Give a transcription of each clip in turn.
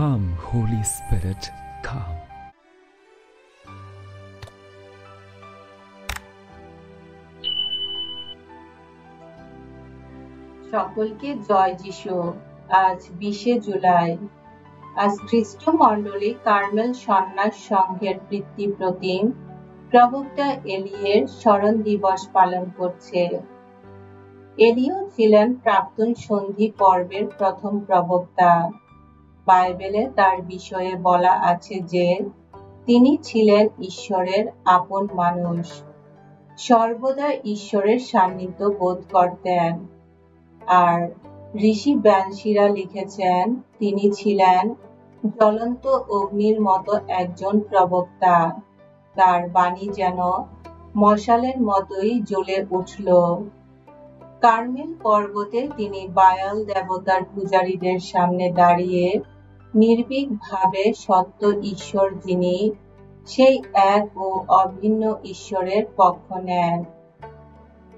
Come, Holy Spirit, come. সকলকে জয় যিশু। আজ 20শে জুলাই। আজ খ্রিস্টমণ্ডলী কার্মেল সন্ন্যাস সংঘের পিতৃ প্রতিম প্রবক্তা এলিয়ের স্মরণ দিবস পালন করছে। এলিও ছিলেন প্রাক্তন সন্ধি পর্বের প্রথম প্রবক্তা। বাইবেলে তার বিষয়ে বলা আছে যে তিনি ছিলেন ঈশ্বরের আপন মানুষ, সর্বদা ঈশ্বরের সান্নিধ্য বোধ করতেন। আর ঋষি ব্যানশিরা লিখেছেন তিনি ছিলেন জ্বলন্ত অগ্নির মতো একজন প্রবক্তা। তার বাণী যেন মশালের মতোই জ্বলে উঠল। কার্মেল পর্বতে তিনি বায়াল দেবতার পূজারীদের সামনে দাঁড়িয়ে নির্ভীকভাবে সত্য ঈশ্বর যিনি, সেই এক ও অভিন্ন ঈশ্বরের পক্ষ নেন।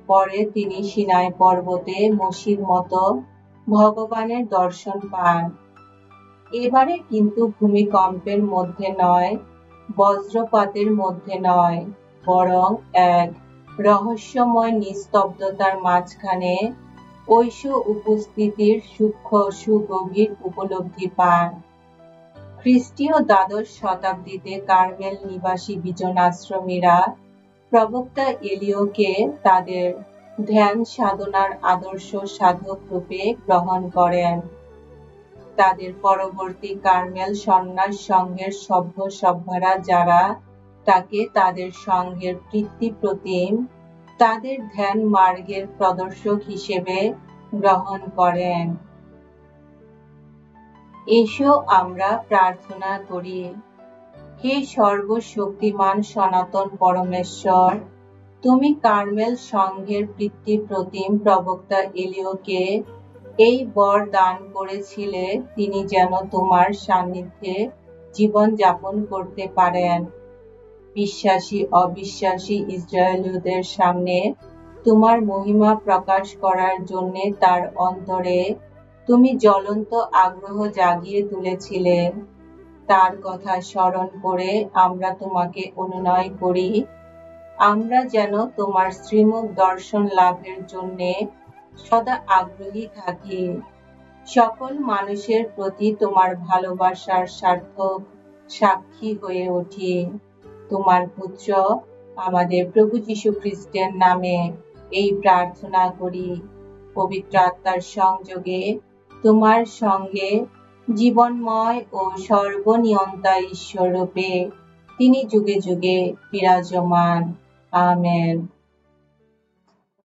পরে তিনি সিনাই পর্বতে মোশির মতো ভগবানের দর্শন পান। এবারে কিন্তু ভূমিকম্পের মধ্যে নয়, বজ্রপাতের মধ্যে নয়, বরং এক রহস্যময় নিস্তব্ধতার মাঝখানে ঐশ উপস্থিতির সূক্ষ্ম সুগভীর উপলব্ধি পান। খ্রিস্টীয় দ্বাদশ শতাব্দীতে কার্মেল নিবাসী বিজনাশ্রমীরা প্রবক্তা এলিওকে তাদের ধ্যান সাধনার আদর্শ সাধক রূপে গ্রহণ করেন। তাদের পরবর্তী কার্মেল সন্ন্যাস সংঘের সভ্যরা যারা তাকে তাদের সংঘের পিতৃ প্রতিম, তাদের ধ্যান মার্গের প্রদর্শক হিসেবে গ্রহণ করেন। এসো আমরা প্রার্থনা করি। হে সর্বশক্তিমান সনাতন পরমেশ্বর, তুমি কার্মেল সংঘের পিতৃ প্রতিম প্রবক্তা এলিওকে এই বর দান করেছিলে তিনি যেন তোমার সান্নিধ্যে জীবন যাপন করতে পারেন। বিশ্বাসী অবিশ্বাসী ইসরায়েলীয়দের সামনে তোমার মহিমা প্রকাশ করার জন্য তার অন্তরে তুমি জ্বলন্ত আগ্রহ জাগিয়ে তুলেছিলে। তার কথা স্মরণ করে আমরা তোমাকে অনুনয় করি, আমরা যেন তোমার শ্রীমুখ দর্শন লাভের জন্য সদা আগ্রহী থাকি। সকল মানুষের প্রতি তোমার ভালোবাসার সার্থক সাক্ষী হয়ে উঠি। তোমার পুত্র আমাদের প্রভু যীশু খ্রিস্টের নামে এই প্রার্থনা করি। পবিত্র আত্মার সংযোগে তোমার সঙ্গে জীবনময় ও সর্বনিয়ন্তা ঈশ্বর রূপে তিনি যুগে যুগে বিরাজমান। আমেন।